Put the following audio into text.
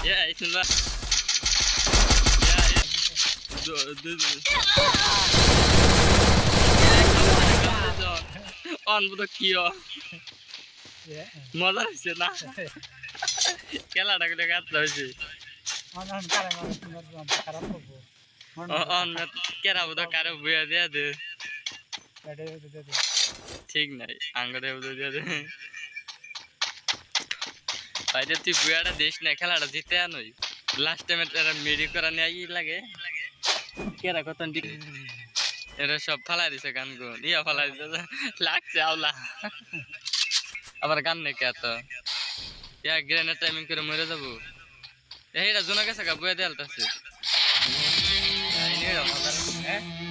Yeah, it's not. On বুঝো কি মজা হয়েছে না খেলাটা করে কাটতে হয়েছে কেরা বুঝো কারো বুয়া দিয়া দে ঠিক নাই আঙ্গরে বুঝো দিয়া দে ভাইটা তুই বুয়াটা দিস না খেলাটা জিতে আনই লাস্ট টাইমে তারা মেরি করা নিয়ে লাগে কেরা কত এটা সব ফালাই দিছে গান গুন ইয়া ফালাই দিছে লাগছে আওলা আবার গান নেই কে তো ইয়া গ্রেনেড টাইমিং করে মরে যাবো এইটা জোনা গেছে গা বয়ে দেলতাছে এই নিয়ে মজা হ্যাঁ